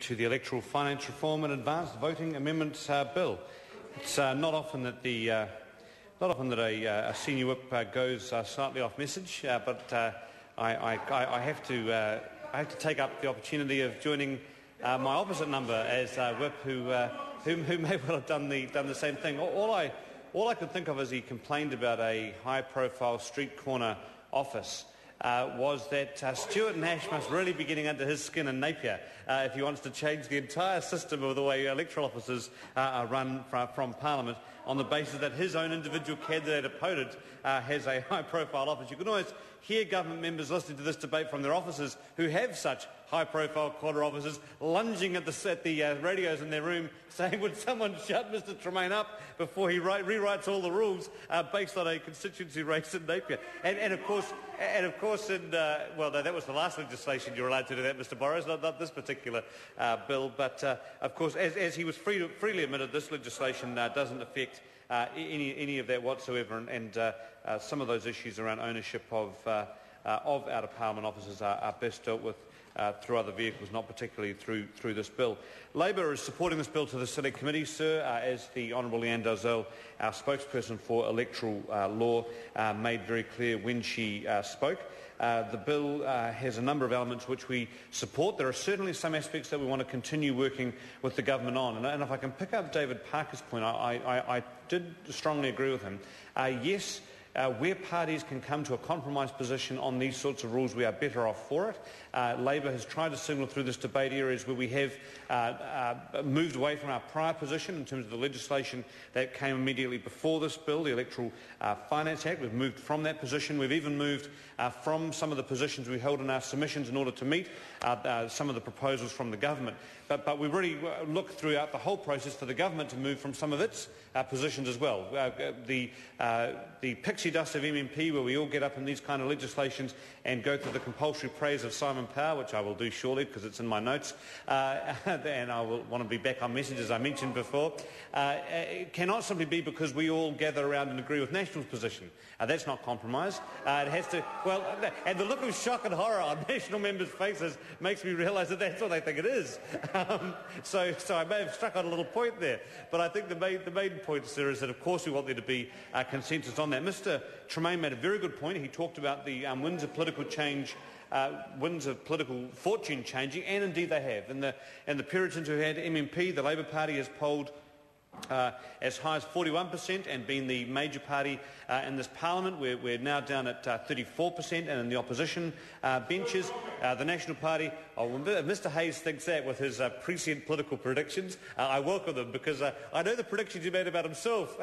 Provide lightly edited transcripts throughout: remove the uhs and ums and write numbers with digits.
To the Electoral Finance Reform and Advanced Voting Amendment Bill. It's not often that a senior whip goes slightly off message, but I have to take up the opportunity of joining my opposite number as whip, who may well have done the same thing. All I could think of as he complained about a high-profile street corner office was that Stuart Nash must really be getting under his skin in Napier if he wants to change the entire system of the way electoral offices are run from Parliament on the basis that his own individual candidate opponent has a high-profile office. You can always hear government members listening to this debate from their offices who have such high-profile corner offices lunging at the radios in their room saying, would someone shut Mr Tremaine up before he rewrites all the rules based on a constituency race in Napier. And of course, well, no, that was the last legislation you're allowed to do that, Mr Borrows, not this particular bill. But of course, as he was freely admitted, this legislation doesn't affect any of that whatsoever, and some of those issues around ownership of out-of-parliament offices are best dealt with through other vehicles, not particularly through this bill. Labor is supporting this bill to the Select Committee, sir, as the Honourable Leanne Dalzell, our spokesperson for electoral law, made very clear when she spoke. The bill has a number of elements which we support. There are certainly some aspects that we want to continue working with the government on. And if I can pick up David Parker's point, I did strongly agree with him. Yes, where parties can come to a compromise position on these sorts of rules, we are better off for it. Labor has tried to signal through this debate areas where we have moved away from our prior position in terms of the legislation that came immediately before this bill, the Electoral Finance Act. We've moved from that position. We've even moved from some of the positions we held in our submissions in order to meet some of the proposals from the government. But we really look throughout the whole process for the government to move from some of its positions as well. The pixie dust of MMP, where we all get up in these kind of legislations and go through the compulsory praise of Simon Power, which I will do shortly because it's in my notes, and I will want to be back on message as I mentioned before, it cannot simply be because we all gather around and agree with National's position. That's not compromise. It has to, well, and the look of shock and horror on National members' faces makes me realise that that's what they think it is. So I may have struck on a little point there, but I think the main point, sir, is that of course we want there to be consensus on that. Mr Tremaine made a very good point. He talked about the winds of political change, winds of political fortune changing, and indeed they have. In the Puritans who had MMP, the Labor Party has polled as high as 41% and been the major party in this parliament. We're now down at 34%, and in the opposition benches, the National Party, Mr Hayes thinks that with his prescient political predictions. I welcome them because I know the predictions he made about himself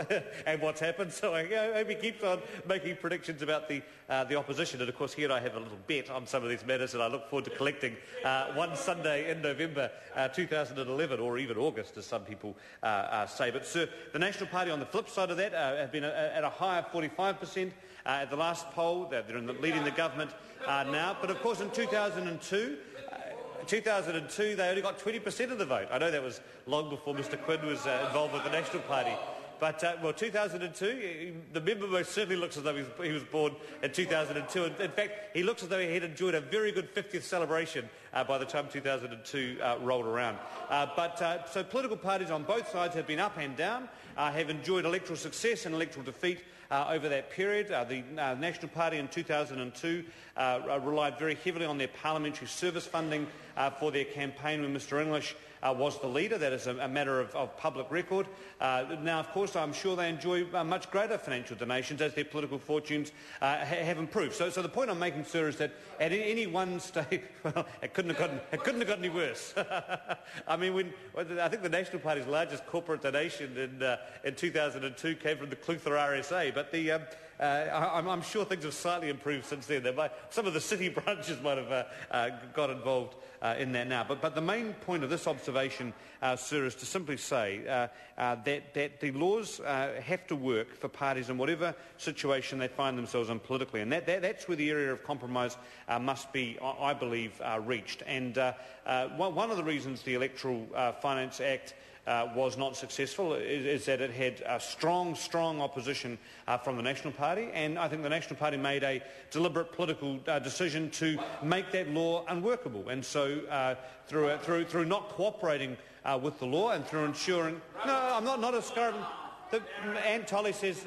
and what's happened, so I hope he keeps on making predictions about the opposition. And of course, he and I have a little bet on some of these matters, and I look forward to collecting one Sunday in November 2011, or even August, as some people say. But sir, the National Party on the flip side of that have been at a high of 45% at the last poll. They're leading the government now. But of course in 2002 they only got 20% of the vote. I know that was long before Mr Quinn was involved with the National Party. But, 2002, the member most certainly looks as though he was born in 2002. In fact, he looks as though he had enjoyed a very good 50th celebration by the time 2002 rolled around. So political parties on both sides have been up and down, have enjoyed electoral success and electoral defeat over that period. The National Party in 2002 relied very heavily on their parliamentary service funding for their campaign when Mr English was the leader. That is a matter of public record. Now, of course, I'm sure they enjoy much greater financial donations as their political fortunes have improved. So the point I'm making, sir, is that at any one stage, well, it couldn't have gotten any worse. I mean, I think the National Party's largest corporate donation in 2002 came from the Clutha RSA, but I'm sure things have slightly improved since then. Some of the city branches might have got involved in that now. But the main point of this observation, sir, is to simply say that the laws have to work for parties in whatever situation they find themselves in politically. And that's where the area of compromise must be, I believe, reached. And one of the reasons the Electoral Finance Act was not successful is that it had strong opposition from the National Party, and I think the National Party made a deliberate political decision to make that law unworkable. And so through not cooperating with the law and through ensuring... No, I'm not ascribing... Anne Tolley says,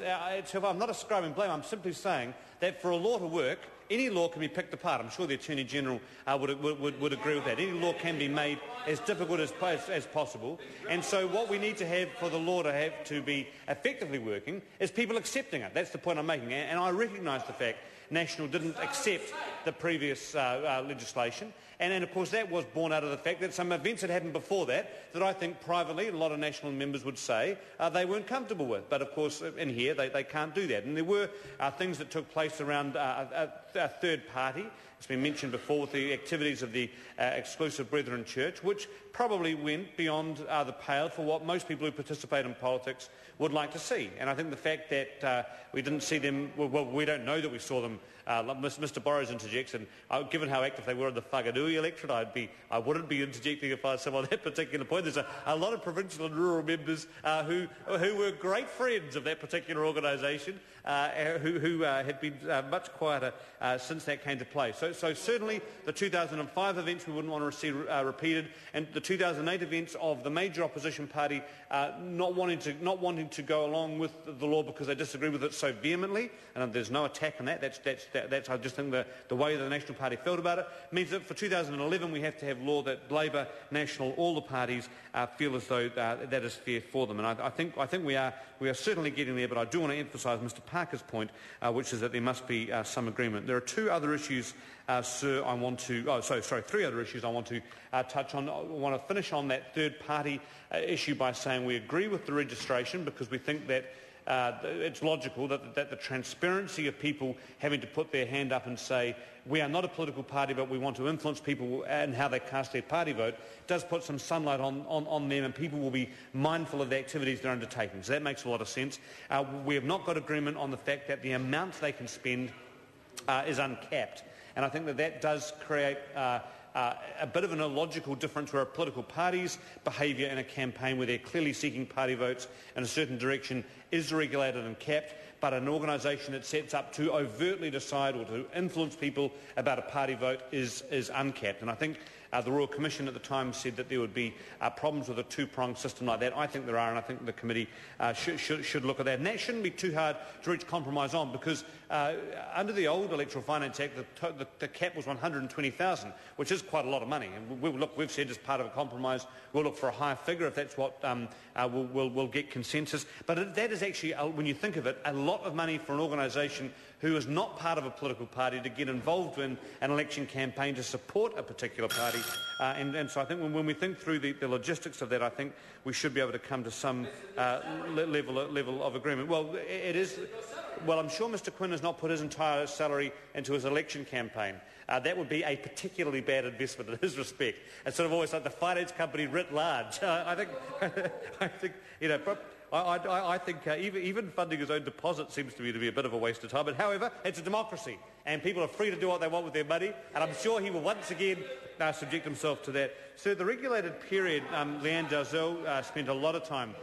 I'm not ascribing blame, I'm simply saying that for a law to work, any law can be picked apart. I'm sure the Attorney-General would agree with that. Any law can be made as difficult as possible. And so what we need to have for the law to be effectively working is people accepting it. That's the point I'm making. And I recognise the fact National didn't accept the previous legislation. And of course that was born out of the fact that some events had happened before that I think privately a lot of National members would say they weren't comfortable with. But of course in here they can't do that. And there were things that took place around a third party. It's been mentioned before with the activities of the Exclusive Brethren Church, which probably went beyond the pale for what most people who participate in politics would like to see. And I think the fact that we didn't see them, well, we don't know that we saw them. Mr Burrows interjects, and given how active they were in the Whakanui electorate, I wouldn't be interjecting if I was on that particular point. There's a lot of provincial and rural members who were great friends of that particular organisation, who have been much quieter since that came to play. So certainly the 2005 events we wouldn't want to see repeated, and the 2008 events of the major opposition party not wanting to go along with the law because they disagree with it so vehemently, and there's no attack on that. That's I just think the way the National Party felt about it means that for 2011 we have to have law that Labour, National, all the parties feel as though that is fair for them. And I think we are certainly getting there. But I do want to emphasise Mr Parker's point, which is that there must be some agreement. There are two other issues, sir. Three other issues I want to touch on. I want to finish on that third party issue by saying we agree with the registration because we think that it's logical that the transparency of people having to put their hand up and say we are not a political party but we want to influence people and how they cast their party vote does put some sunlight on them, and people will be mindful of the activities they're undertaking. So that makes a lot of sense. We have not got agreement on the fact that the amount they can spend is uncapped, and I think that does create a bit of an illogical difference where a political party's behaviour in a campaign where they're clearly seeking party votes in a certain direction is regulated and capped, but an organisation that sets up to overtly decide or to influence people about a party vote is uncapped. And I think the Royal Commission at the time said that there would be problems with a two-pronged system like that. I think there are, and I think the committee should look at that. And that shouldn't be too hard to reach compromise on, because under the old Electoral Finance Act, the cap was $120,000, which is quite a lot of money. And we've said as part of a compromise, we'll look for a higher figure if that's what we'll get consensus. But that is actually, when you think of it, a lot of money for an organisation who is not part of a political party to get involved in an election campaign to support a particular party. And so I think when we think through the logistics of that, I think we should be able to come to some level of agreement. Well, it is. Well, I'm sure Mr Quinn has not put his entire salary into his election campaign. That would be a particularly bad investment in his respect. It's sort of always like the finance company writ large. I think you know. I think even funding his own deposit seems to me to be a bit of a waste of time. But however, it's a democracy, and people are free to do what they want with their money, and I'm sure he will once again subject himself to that. So the regulated period, Leanne Dalzell spent a lot of time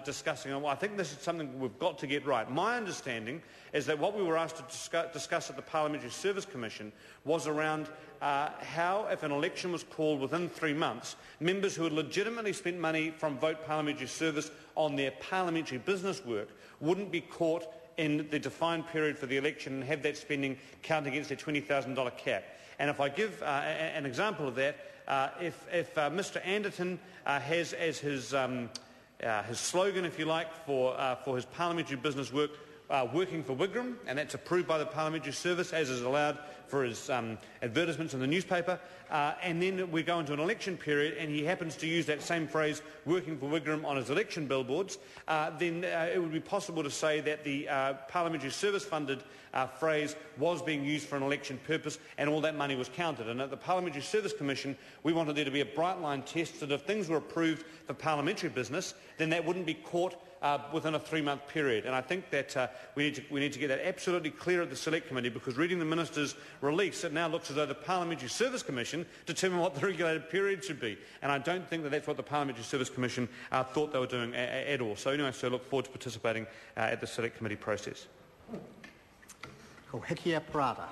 discussing, and I think this is something we've got to get right. My understanding is that what we were asked to discuss at the Parliamentary Service Commission was around how, if an election was called within 3 months, members who had legitimately spent money from Vote Parliamentary Service on their parliamentary business work wouldn't be caught in the defined period for the election and have that spending count against their $20,000 cap. And if I give an example of that, if Mr Anderton has as his slogan, if you like, for his parliamentary business work, working for Wigram, and that's approved by the Parliamentary Service, as is allowed for his advertisements in the newspaper, and then we go into an election period and he happens to use that same phrase, working for Wigram, on his election billboards, then it would be possible to say that the Parliamentary Service funded phrase was being used for an election purpose and all that money was counted. And at the Parliamentary Service Commission we wanted there to be a bright line test that if things were approved for parliamentary business, then that wouldn't be caught within a 3-month period. And I think that we need to get that absolutely clear at the Select Committee, because reading the Minister's release, it now looks as though the Parliamentary Service Commission determined what the regulated period should be. And I don't think that that's what the Parliamentary Service Commission thought they were doing at all. So anyway, so I look forward to participating at the Select Committee process. Ko Hekia Prada.